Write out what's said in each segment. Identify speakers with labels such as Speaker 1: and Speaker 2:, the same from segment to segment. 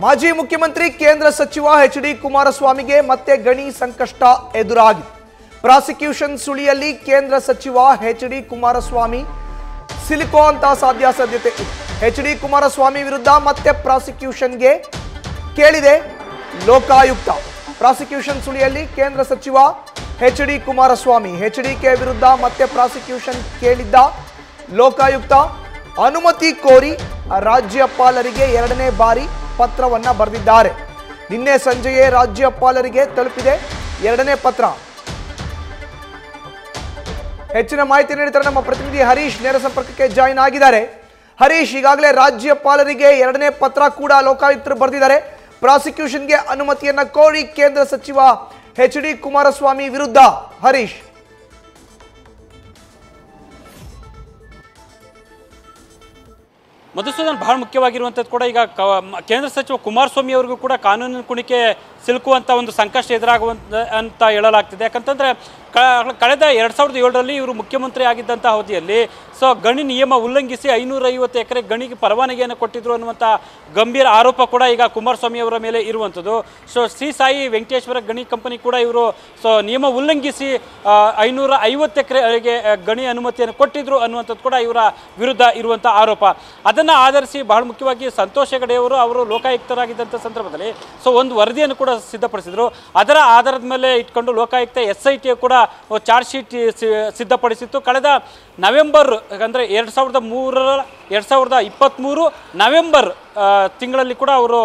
Speaker 1: ಮಾಜಿ ಮುಖ್ಯಮಂತ್ರಿ ಕೇಂದ್ರ ಸಚಿವ ಎಚ್.ಡಿ. ಕುಮಾರಸ್ವಾಮಿಗೆ ಮತ್ತೆ ಗಣಿ ಸಂಕಷ್ಟ ಎದುರಾಗಿದೆ. ಪ್ರಾಸಿಕ್ಯೂಷನ್ ಸುಳಿಯಲ್ಲಿ ಕೇಂದ್ರ ಸಚಿವ ಎಚ್.ಡಿ. ಕುಮಾರಸ್ವಾಮಿ ಸಿಲುಕುವಂತ ಸಾಧ್ಯತೆ ಇದೆ. ಎಚ್.ಡಿ. ಕುಮಾರಸ್ವಾಮಿ ವಿರುದ್ಧ ಮತ್ತೆ ಪ್ರಾಸಿಕ್ಯೂಷನ್ಗೆ ಕೇಳಿದೆ ಲೋಕಾಯುಕ್ತ. ಪ್ರಾಸಿಕ್ಯೂಷನ್ ಸುಳಿಯಲ್ಲಿ ಕೇಂದ್ರ ಸಚಿವ ಎಚ್.ಡಿ. ಕುಮಾರಸ್ವಾಮಿ ಎಚ್.ಡಿ.ಕೆ ವಿರುದ್ಧ ಮತ್ತೆ ಪ್ರಾಸಿಕ್ಯೂಷನ್ ಕೇಳಿದ್ದ ಲೋಕಾಯುಕ್ತ ಅನುಮತಿ ಕೋರಿ ರಾಜ್ಯಪಾಲರಿಗೆ ಎರಡನೇ ಬಾರಿ ಪತ್ರವನ್ನ ಬರೆದಿದ್ದಾರೆ. ನಿನ್ನೆ ಸಂಜೆಯೇ ರಾಜ್ಯಪಾಲರಿಗೆ ತಲುಪಿದೆ ಎರಡನೇ ಪತ್ರ. ಹೆಚ್ಚಿನ ಮಾಹಿತಿ ನೀಡುತ್ತಾರೆ ನಮ್ಮ ಪ್ರತಿನಿಧಿ ಹರೀಶ್ ನೇರ ಸಂಪರ್ಕಕ್ಕೆ ಜಾಯಿನ್ ಆಗಿದ್ದಾರೆ. ಹರೀಶ್, ಈಗಾಗಲೇ ರಾಜ್ಯಪಾಲರಿಗೆ ಎರಡನೇ ಪತ್ರ ಕೂಡ ಲೋಕಾಯುಕ್ತರು ಬರೆದಿದ್ದಾರೆ. ಪ್ರಾಸಿಕ್ಯೂಷನ್ಗೆ ಅನುಮತಿಯನ್ನ ಕೋರಿ ಕೇಂದ್ರ ಸಚಿವ ಎಚ್.ಡಿ. ಕುಮಾರಸ್ವಾಮಿ ವಿರುದ್ಧ. ಹರೀಶ್,
Speaker 2: ಮಧುಸೂದನ್, ಬಹಳ ಮುಖ್ಯವಾಗಿರುವಂಥದ್ದು ಕೂಡ ಈಗ ಕೇಂದ್ರ ಸಚಿವ ಕುಮಾರಸ್ವಾಮಿ ಅವರಿಗೂ ಕೂಡ ಕಾನೂನಿನ ಕುಣಿಕೆ ಸಿಲುಕುವಂಥ ಒಂದು ಸಂಕಷ್ಟ ಎದುರಾಗುವಂತ ಅಂತ ಹೇಳಲಾಗ್ತಿದೆ. ಯಾಕಂತಂದರೆ ಕಳೆದ 2007ರಲ್ಲಿ ಇವರು ಮುಖ್ಯಮಂತ್ರಿ ಆಗಿದ್ದಂಥ ಅವಧಿಯಲ್ಲಿ ಗಣಿ ನಿಯಮ ಉಲ್ಲಂಘಿಸಿ 550 ಎಕರೆ ಗಣಿಗೆ ಪರವಾನಗಿಯನ್ನು ಕೊಟ್ಟಿದ್ರು ಅನ್ನುವಂಥ ಗಂಭೀರ ಆರೋಪ ಕೂಡ ಈಗ ಕುಮಾರಸ್ವಾಮಿ ಅವರ ಮೇಲೆ ಇರುವಂಥದ್ದು. ಶ್ರೀ ಸಾಯಿ ವೆಂಕಟೇಶ್ವರ ಗಣಿ ಕಂಪನಿ ಕೂಡ ಇವರು ನಿಯಮ ಉಲ್ಲಂಘಿಸಿ 550 ಎಕರೆಗೆ ಗಣಿ ಅನುಮತಿಯನ್ನು ಕೊಟ್ಟಿದ್ರು ಅನ್ನುವಂಥದ್ದು ಕೂಡ ಇವರ ವಿರುದ್ಧ ಇರುವಂಥ ಆರೋಪ. ಅದನ್ನು ಆಧರಿಸಿ ಬಹಳ ಮುಖ್ಯವಾಗಿ ಸಂತೋಷ್ ಹೆಗಡೆ ಅವರು ಲೋಕಾಯುಕ್ತರಾಗಿದ್ದಂಥ ಸಂದರ್ಭದಲ್ಲಿ ಒಂದು ವರದಿಯನ್ನು ಕೂಡ ಸಿದ್ಧಪಡಿಸಿದರು. ಅದರ ಆಧಾರದ ಮೇಲೆ ಇಟ್ಕೊಂಡು ಲೋಕಾಯುಕ್ತ SIT ಕೂಡ ಚಾರ್ಜ್ ಶೀಟ್ ಸಿದ್ಧಪಡಿಸಿತ್ತು. ಕಳೆದ ನವೆಂಬರ್ ಅಂದರೆ 2023 ನವೆಂಬರ್ ತಿಂಗಳಲ್ಲಿ ಕೂಡ ಅವರು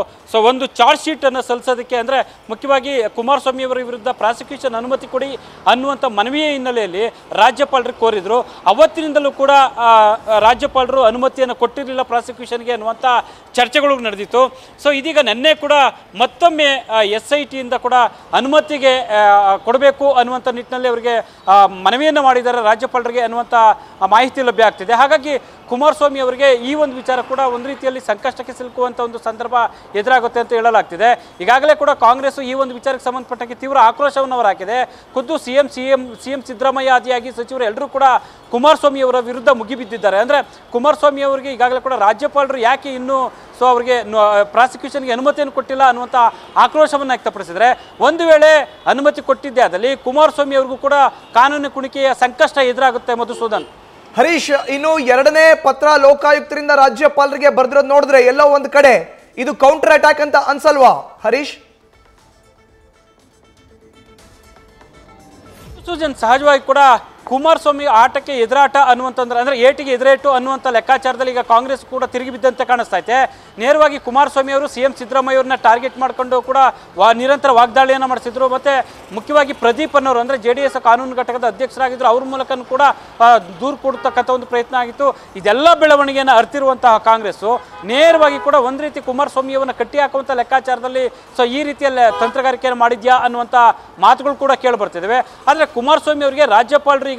Speaker 2: ಒಂದು ಚಾರ್ಜ್ ಶೀಟನ್ನು ಸಲ್ಲಿಸೋದಕ್ಕೆ, ಅಂದರೆ ಮುಖ್ಯವಾಗಿ ಕುಮಾರಸ್ವಾಮಿ ಅವರ ವಿರುದ್ಧ ಪ್ರಾಸಿಕ್ಯೂಷನ್ ಅನುಮತಿ ಕೊಡಿ ಅನ್ನುವಂಥ ಮನವಿಯ ಹಿನ್ನೆಲೆಯಲ್ಲಿ ರಾಜ್ಯಪಾಲರಿಗೆ ಕೋರಿದರು. ಅವತ್ತಿನಿಂದಲೂ ಕೂಡ ರಾಜ್ಯಪಾಲರು ಅನುಮತಿಯನ್ನು ಕೊಟ್ಟಿರಲಿಲ್ಲ ಪ್ರಾಸಿಕ್ಯೂಷನ್ಗೆ ಅನ್ನುವಂಥ ಚರ್ಚೆಗಳು ನಡೆದಿತ್ತು. ಇದೀಗ ನಿನ್ನೆ ಕೂಡ ಮತ್ತೊಮ್ಮೆ SITಯಿಂದ ಕೂಡ ಅನುಮತಿಗೆ ಕೊಡಬೇಕು ಅನ್ನುವಂಥ ನಿಟ್ಟಿನಲ್ಲಿ ಅವರಿಗೆ ಮನವಿಯನ್ನು ಮಾಡಿದ್ದಾರೆ ರಾಜ್ಯಪಾಲರಿಗೆ ಅನ್ನುವಂಥ ಮಾಹಿತಿ ಲಭ್ಯ ಆಗ್ತಿದೆ. ಹಾಗಾಗಿ ಕುಮಾರಸ್ವಾಮಿ ಅವರಿಗೆ ಈ ಒಂದು ವಿಚಾರ ಕೂಡ ಒಂದು ರೀತಿಯಲ್ಲಿ ಸಂಕಷ್ಟಕ್ಕೆ ಸಿಲುಕುವಂಥ ಒಂದು ಸಂದರ್ಭ ಎದುರಾಗುತ್ತೆ ಅಂತ ಹೇಳಲಾಗ್ತಿದೆ. ಈಗಾಗಲೇ ಕೂಡ ಕಾಂಗ್ರೆಸ್ ಈ ಒಂದು ವಿಚಾರಕ್ಕೆ ಸಂಬಂಧಪಟ್ಟಂಗೆ ತೀವ್ರ ಆಕ್ರೋಶವನ್ನು ಹೊರಹಾಕಿದೆ. ಖುದ್ದು ಸಿಎಂ ಸಿದ್ದರಾಮಯ್ಯ ಆದಿಯಾಗಿ ಸಚಿವರು ಎಲ್ಲರೂ ಕೂಡ ಕುಮಾರಸ್ವಾಮಿ ಅವರ ವಿರುದ್ಧ ಮುಗಿಬಿದ್ದಿದ್ದಾರೆ. ಅಂದರೆ ಕುಮಾರಸ್ವಾಮಿ ಅವರಿಗೆ ಈಗಾಗಲೇ ಕೂಡ ರಾಜ್ಯಪಾಲರು ಯಾಕೆ ಇನ್ನೂ ಅವರಿಗೆ ಪ್ರಾಸಿಕ್ಯೂಷನ್ಗೆ ಅನುಮತಿಯನ್ನು ಕೊಟ್ಟಿಲ್ಲ ಅನ್ನುವಂಥ ಆಕ್ರೋಶವನ್ನು ವ್ಯಕ್ತಪಡಿಸಿದರೆ, ಒಂದು ವೇಳೆ ಅನುಮತಿ ಕೊಟ್ಟಿದ್ದೇ ಆದಲ್ಲಿ ಕುಮಾರಸ್ವಾಮಿ ಅವ್ರಿಗೂ ಕೂಡ ಕಾನೂನು ಕುಣಿಕೆಯ ಸಂಕಷ್ಟ ಎದುರಾಗುತ್ತೆ. ಮಧುಸೂದನ್,
Speaker 1: ಹರೀಶ್, ಇನ್ನು ಎರಡನೇ ಪತ್ರ ಲೋಕಾಯುಕ್ತರಿಂದ ರಾಜ್ಯಪಾಲರಿಗೆ ಬರೆದಿರೋದು ನೋಡಿದ್ರೆ ಎಲ್ಲೋ ಒಂದು ಕಡೆ ಇದು ಕೌಂಟರ್ ಅಟ್ಯಾಕ್ ಅಂತ ಅನ್ಸಲ್ವಾ ಹರೀಶ್?
Speaker 2: ಸಹಜವಾಗಿ ಕೂಡ ಕುಮಾರಸ್ವಾಮಿ ಆಟಕ್ಕೆ ಎದುರಾಟ ಅನ್ನುವಂತಂದ್ರೆ, ಅಂದರೆ ಏಟಿಗೆ ಎದುರೇಟು ಅನ್ನುವಂಥ ಲೆಕ್ಕಾಚಾರದಲ್ಲಿ ಈಗ ಕಾಂಗ್ರೆಸ್ ಕೂಡ ತಿರುಗಿ ಬಿದ್ದಂತೆ ಕಾಣಿಸ್ತಾ ಇದೆ. ನೇರವಾಗಿ ಕುಮಾರಸ್ವಾಮಿ ಅವರು CM ಸಿದ್ದರಾಮಯ್ಯ ಅವ್ರನ್ನ ಟಾರ್ಗೆಟ್ ಮಾಡಿಕೊಂಡು ಕೂಡ ನಿರಂತರ ವಾಗ್ದಾಳಿಯನ್ನು ಮಾಡಿಸಿದ್ರು. ಮತ್ತು ಮುಖ್ಯವಾಗಿ ಪ್ರದೀಪ್ ಅನ್ನೋರು, ಅಂದರೆ JDS ಕಾನೂನು ಘಟಕದ ಅಧ್ಯಕ್ಷರಾಗಿದ್ದರು, ಅವ್ರ ಮೂಲಕ ಕೂಡ ದೂರು ಕೊಡ್ತಕ್ಕಂಥ ಒಂದು ಪ್ರಯತ್ನ ಆಗಿತ್ತು. ಇದೆಲ್ಲ ಬೆಳವಣಿಗೆಯನ್ನು ಅರ್ತಿರುವಂತಹ ಕಾಂಗ್ರೆಸ್ಸು ನೇರವಾಗಿ ಕೂಡ ಒಂದು ರೀತಿ ಕುಮಾರಸ್ವಾಮಿಯವನ್ನ ಕಟ್ಟಿ ಹಾಕುವಂಥ ಲೆಕ್ಕಾಚಾರದಲ್ಲಿ ಈ ರೀತಿಯಲ್ಲಿ ತಂತ್ರಗಾರಿಕೆಯನ್ನು ಮಾಡಿದ್ಯಾ ಅನ್ನುವಂಥ ಮಾತುಗಳು ಕೂಡ ಕೇಳಿಬರ್ತಿದ್ದಾವೆ. ಆದರೆ ಕುಮಾರಸ್ವಾಮಿ ಅವರಿಗೆ ರಾಜ್ಯಪಾಲರು ಈಗ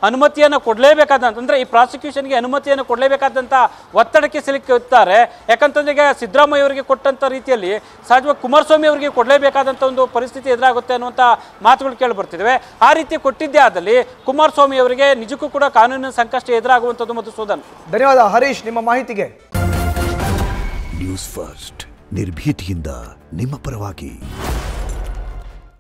Speaker 2: ಅನುಮತಿಯನ್ನು ಕೊಡಲೇಬೇಕಾದಂತ, ಅಂದರೆ ಈ ಪ್ರಾಸಿಕ್ಯೂಷನ್ಗೆ ಅನುಮತಿಯನ್ನು ಕೊಡಲೇಬೇಕಾದಂಥ ಒತ್ತಡಕ್ಕೆ ಸಿಲುಕುತ್ತಾರೆ. ಯಾಕಂತಂದ್ರೆ ಈಗ ಸಿದ್ದರಾಮಯ್ಯ ಅವರಿಗೆ ಕೊಟ್ಟಂಥ ರೀತಿಯಲ್ಲಿ ಸಹಜವಾಗಿ ಕುಮಾರಸ್ವಾಮಿ ಅವರಿಗೆ ಕೊಡಲೇಬೇಕಾದಂಥ ಒಂದು ಪರಿಸ್ಥಿತಿ ಎದುರಾಗುತ್ತೆ ಅನ್ನುವಂಥ ಮಾತುಗಳು ಕೇಳಿಬರ್ತಿದ್ದಾವೆ. ಆ ರೀತಿ ಕೊಟ್ಟಿದ್ದೇ ಆದಲ್ಲಿ ಕುಮಾರಸ್ವಾಮಿ ಅವರಿಗೆ ನಿಜಕ್ಕೂ ಕೂಡ ಕಾನೂನಿನ ಸಂಕಷ್ಟ ಎದುರಾಗುವಂಥದ್ದು. ಮಧುಸೂದನ್,
Speaker 1: ಧನ್ಯವಾದ ಹರೀಶ್ ನಿಮ್ಮ ಮಾಹಿತಿಗೆ.
Speaker 3: ನ್ಯೂಸ್ ಫಸ್ಟ್ ನಿರ್ಭೀತಿಯಿಂದ ನಿಮ್ಮ ಪರವಾಗಿ.